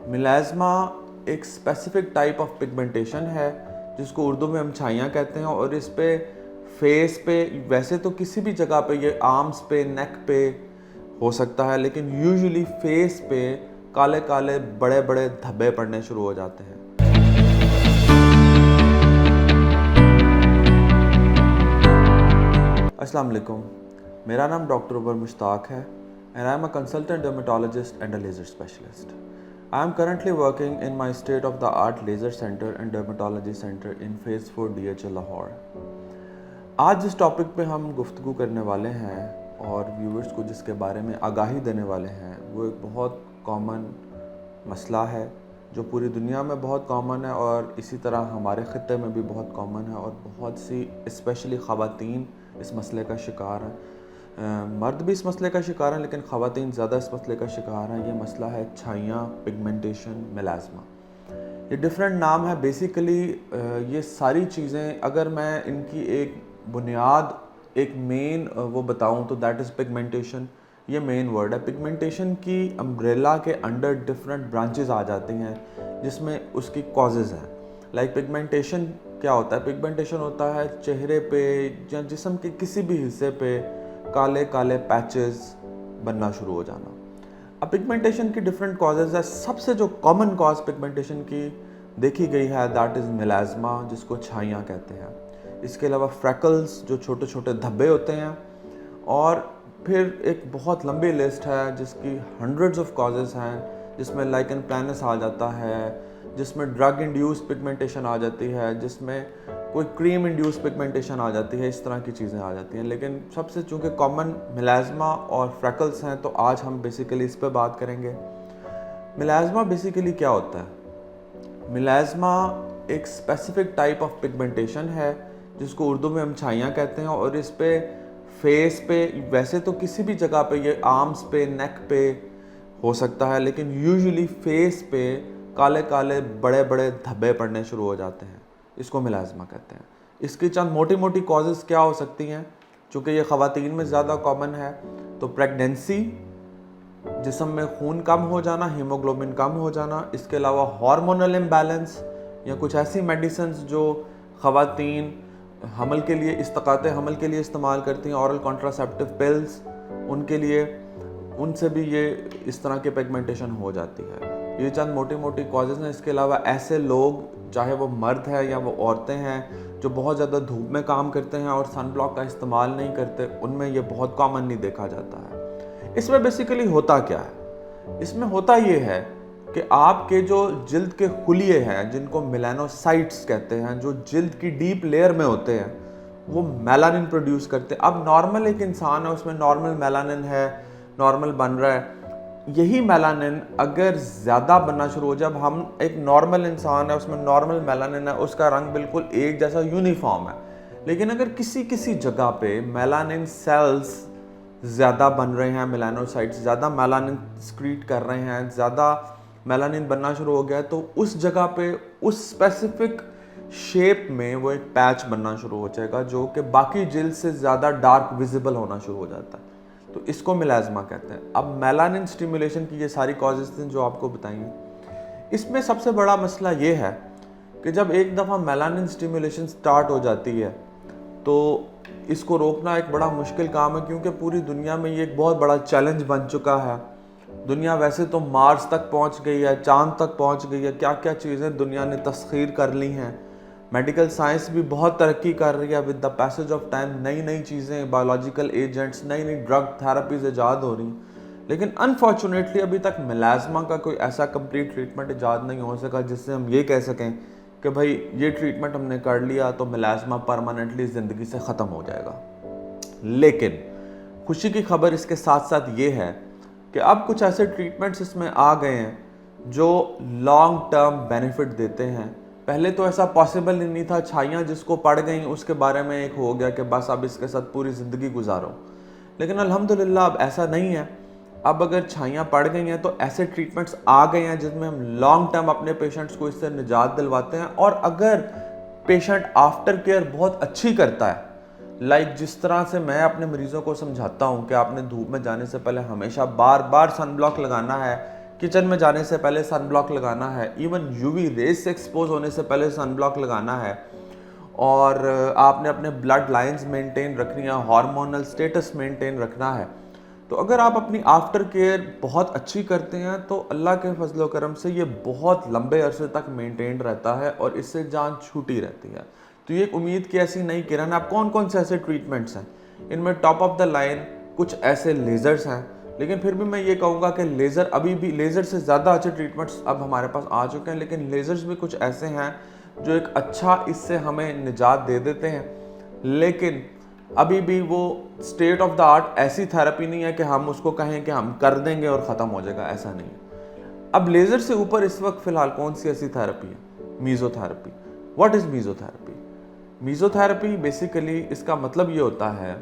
मिलाज़मा एक specific type of pigmentation है जिसको उर्दू में हम छाइयाँ कहते हैं और इस पे फेस पे वैसे तो किसी भी जगह पे ये आर्म्स पे नेक पे हो सकता है, लेकिन यूजुअली फेस पे काले काले बड़े बड़े धब्बे पड़ने शुरू हो जाते हैं। अस्सलाम वालेकुम, मेरा नाम डॉक्टर उमर मुश्ताक है and I am a consultant dermatologist and a laser specialist. I am currently working in my state-of-the-art laser center and dermatology center in Phase 4 DHL Lahore. आज जिस टॉपिक पे हम गुफ्तगू करने वाले हैं और व्यूवर्स को जिसके बारे में आगाही देने वाले हैं वो एक बहुत कॉमन मसला है जो पूरी दुनिया में बहुत कॉमन है और इसी तरह हमारे ख़ित्ते में भी बहुत कॉमन है और बहुत सी स्पेशली ख़वातीन इस मसले का शिकार हैं। मर्द भी इस मसले का शिकार हैं, लेकिन ख़वातीन ज़्यादा इस मसले का शिकार हैं। ये मसला है छाइयाँ, पिगमेंटेशन, मिलाज़मा। ये डिफरेंट नाम है। बेसिकली ये सारी चीज़ें अगर मैं इनकी एक बुनियाद एक मेन वो बताऊँ तो दैट इज़ पिगमेंटेशन। ये मेन वर्ड है। पिगमेंटेशन की अम्ब्रेला के अंडर डिफरेंट ब्रांचेस आ जाती हैं जिसमें उसकी कॉजेज़ हैं। लाइक पिगमेंटेशन क्या होता है? पिगमेंटेशन होता है चेहरे पे या जिस्म के किसी भी हिस्से पे काले काले पैचेस बनना शुरू हो जाना। अब पिगमेंटेशन की डिफरेंट कॉजेज़ है। सबसे जो कॉमन कॉज पिगमेंटेशन की देखी गई है दैट इज़ मिलाज़मा, जिसको छाइयाँ कहते हैं। इसके अलावा फ्रैकल्स जो छोटे छोटे धब्बे होते हैं, और फिर एक बहुत लंबी लिस्ट है जिसकी हंड्रेड्स ऑफ कॉजेज़ हैं, जिसमें लाइकन प्लैनस आ जाता है, जिसमें ड्रग इंड्यूस पिगमेंटेशन आ जाती है, जिसमें कोई क्रीम इंड्यूस पिगमेंटेशन आ जाती है। इस तरह की चीज़ें आ जाती हैं, लेकिन सबसे चूँकि कॉमन मिलाज़मा और फ्रैकल्स हैं तो आज हम बेसिकली इस पे बात करेंगे। मिलाज़मा बेसिकली क्या होता है? मिलाज़मा एक स्पेसिफ़िक टाइप ऑफ पिगमेंटेशन है जिसको उर्दू में हम छाइयाँ कहते हैं और इस पे फेस पे वैसे तो किसी भी जगह पे ये आर्म्स पे नेक पे हो सकता है, लेकिन यूजुअली फेस पे काले काले बड़े बड़े धब्बे पड़ने शुरू हो जाते हैं। इसको मिलाज़मा कहते हैं। इसकी चंद मोटी मोटी कॉजेज़ क्या हो सकती हैं? चूँकि ये ख़वातीन में ज़्यादा कॉमन है तो प्रेगनेंसी, जिस्म में खून कम हो जाना, हीमोग्लोबिन कम हो जाना, इसके अलावा हार्मोनल इम्बैलेंस या कुछ ऐसी मेडिसिन्स जो ख़वातीन हमल के लिए इस्तक़ाते हमल के लिए इस्तेमाल करती हैं, ऑरल कॉन्ट्रासेप्टिव पिल्स, उनके लिए उनसे भी ये इस तरह के पिगमेंटेशन हो जाती है। ये चंद मोटी मोटी कॉजेज़ हैं। इसके अलावा ऐसे लोग, चाहे वो मर्द है या वो औरतें हैं, जो बहुत ज़्यादा धूप में काम करते हैं और सन ब्लॉक का इस्तेमाल नहीं करते, उनमें ये बहुत कॉमन नहीं देखा जाता है। इसमें बेसिकली होता क्या है? इसमें होता ये है कि आपके जो जिल्द के खुलिये हैं, जिनको मेलानोसाइट्स कहते हैं, जो जिल्द की डीप लेयर में होते हैं, वो मेलानिन प्रोड्यूस करते हैं। अब नॉर्मल एक इंसान है, उसमें नॉर्मल मेलानिन है, नॉर्मल बन रहा है। यही मेलानिन अगर ज़्यादा बनना शुरू हो जाए, अब हम एक नॉर्मल इंसान है, उसमें नॉर्मल मेलानिन है, उसका रंग बिल्कुल एक जैसा यूनिफॉर्म है, लेकिन अगर किसी किसी जगह पे मेलानिन सेल्स ज़्यादा बन रहे हैं, मेलानोसाइट्स ज़्यादा मेलानिन स्क्रीट कर रहे हैं, ज़्यादा मेलानिन बनना शुरू हो गया है, तो उस जगह पे उस स्पेसिफिक शेप में वो एक पैच बनना शुरू हो जाएगा जो कि बाकी जिल्द से ज़्यादा डार्क विजिबल होना शुरू हो जाता है। तो इसको मिलाज़मा कहते हैं। अब मेलानिन स्टिमुलेशन की ये सारी कॉजेज़ थी जो आपको बताएंगे। इसमें सबसे बड़ा मसला ये है कि जब एक दफ़ा मेलानिन स्टिमुलेशन स्टार्ट हो जाती है तो इसको रोकना एक बड़ा मुश्किल काम है, क्योंकि पूरी दुनिया में ये एक बहुत बड़ा चैलेंज बन चुका है। दुनिया वैसे तो मार्स तक पहुंच गई है, चांद तक पहुंच गई है, क्या क्या चीज़ें दुनिया ने तस्खीर कर ली हैं। मेडिकल साइंस भी बहुत तरक्की कर रही है। With the passage of time नई नई चीज़ें, बायोलॉजिकल एजेंट्स, नई नई ड्रग थेरेपीज ईजाद हो रही, लेकिन अनफॉर्चुनेटली अभी तक मिलाज़मा का कोई ऐसा कंप्लीट ट्रीटमेंट ईजाद नहीं हो सका जिससे हम ये कह सकें कि भाई ये ट्रीटमेंट हमने कर लिया तो मिलाज़मा परमानेंटली ज़िंदगी से ख़त्म हो जाएगा। लेकिन खुशी की खबर इसके साथ साथ ये है कि अब कुछ ऐसे ट्रीटमेंट्स इसमें आ गए हैं जो लॉन्ग टर्म बेनिफिट देते हैं। पहले तो ऐसा पॉसिबल ही नहीं था। छाइयाँ जिसको पड़ गई उसके बारे में एक हो गया कि बस अब इसके साथ पूरी ज़िंदगी गुजारो, लेकिन अल्हम्दुलिल्लाह अब ऐसा नहीं है। अब अगर छाइयाँ पड़ गई हैं तो ऐसे ट्रीटमेंट्स आ गए हैं जिसमें हम लॉन्ग टर्म अपने पेशेंट्स को इससे निजात दिलवाते हैं। और अगर पेशेंट आफ्टर केयर बहुत अच्छी करता है, लाइक जिस तरह से मैं अपने मरीज़ों को समझाता हूँ कि आपने धूप में जाने से पहले हमेशा बार बार सन ब्लॉक लगाना है, किचन में जाने से पहले सन ब्लॉक लगाना है, इवन यूवी रेज से एक्सपोज होने से पहले सन ब्लॉक लगाना है, और आपने अपने ब्लड लाइंस मेंटेन रखनी है, हार्मोनल स्टेटस मेंटेन रखना है। तो अगर आप अपनी आफ्टर केयर बहुत अच्छी करते हैं तो अल्लाह के फजल करम से ये बहुत लंबे अरसे तक मेंटेन रहता है और इससे जान छूटी रहती है। तो ये एक उम्मीद की ऐसी नई किरण। आप कौन कौन से ऐसे ट्रीटमेंट्स हैं, इनमें टॉप ऑफ द लाइन कुछ ऐसे लेज़र्स हैं, लेकिन फिर भी मैं ये कहूँगा कि लेज़र अभी भी, लेज़र से ज़्यादा अच्छे ट्रीटमेंट्स अब हमारे पास आ चुके हैं, लेकिन लेज़र्स भी कुछ ऐसे हैं जो एक अच्छा इससे हमें निजात दे देते हैं, लेकिन अभी भी वो स्टेट ऑफ द आर्ट ऐसी थेरेपी नहीं है कि हम उसको कहें कि हम कर देंगे और ख़त्म हो जाएगा, ऐसा नहीं है। अब लेज़र से ऊपर इस वक्त फ़िलहाल कौन सी ऐसी थेरेपी है? Mesotherapy. What is mesotherapy? Mesotherapy basically इसका मतलब ये होता है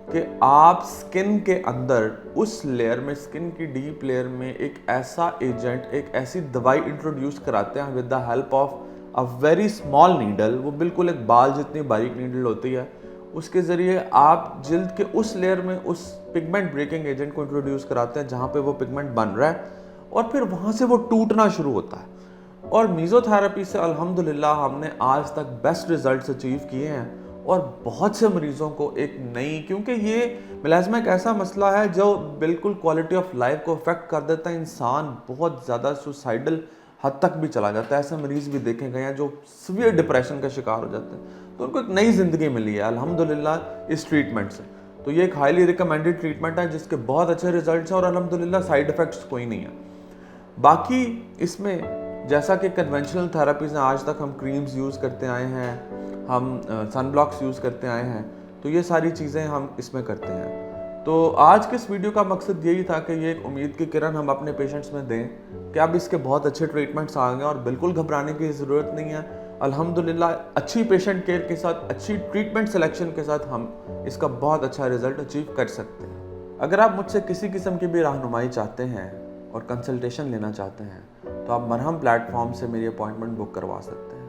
कि आप स्किन के अंदर उस लेयर में, स्किन की डीप लेयर में एक ऐसा एजेंट, एक ऐसी दवाई इंट्रोड्यूस कराते हैं with the help of a very small needle. वो बिल्कुल एक बाल जितनी बारीक नीडल होती है, उसके ज़रिए आप जिल्द के उस लेयर में उस पिगमेंट ब्रेकिंग एजेंट को इंट्रोड्यूस कराते हैं जहाँ पे वो पिगमेंट बन रहा है, और फिर वहाँ से वो टूटना शुरू होता है। और मीज़ोथेरेपी से अल्हम्दुलिल्लाह हमने आज तक बेस्ट रिजल्ट्स अचीव किए हैं, और बहुत से मरीज़ों को एक नई, क्योंकि ये मिलाज़मा एक ऐसा मसला है जो बिल्कुल क्वालिटी ऑफ लाइफ को अफेक्ट कर देता है। इंसान बहुत ज़्यादा सुसाइडल हद तक भी चला जाता है। ऐसे मरीज़ भी देखे गए हैं जो सीवियर डिप्रेशन का शिकार हो जाते हैं, तो उनको एक नई ज़िंदगी मिली है अल्हम्दुलिल्लाह इस ट्रीटमेंट से। तो ये एक हाईली रिकमेंडेड ट्रीटमेंट है जिसके बहुत अच्छे रिजल्ट्स हैं और अल्हम्दुलिल्लाह साइड इफ़ेक्ट्स कोई नहीं है। बाकी इसमें जैसा कि कन्वेंशनल थेरेपीज़ हैं, आज तक हम क्रीम्स यूज़ करते आए हैं, हम सन ब्लॉक्स यूज़ करते आए हैं, तो ये सारी चीज़ें हम इसमें करते हैं। तो आज के इस वीडियो का मकसद यही था कि ये एक उम्मीद की किरण हम अपने पेशेंट्स में दें कि अब इसके बहुत अच्छे ट्रीटमेंट्स आ गए और बिल्कुल घबराने की ज़रूरत नहीं है। अल्हम्दुलिल्लाह अच्छी पेशेंट केयर के साथ, अच्छी ट्रीटमेंट सिलेक्शन के साथ हम इसका बहुत अच्छा रिजल्ट अचीव कर सकते हैं। अगर आप मुझसे किसी किस्म की भी रहनुमाई चाहते हैं और कंसल्टेशन लेना चाहते हैं तो आप मरहम प्लेटफॉर्म से मेरी अपॉइंटमेंट बुक करवा सकते हैं।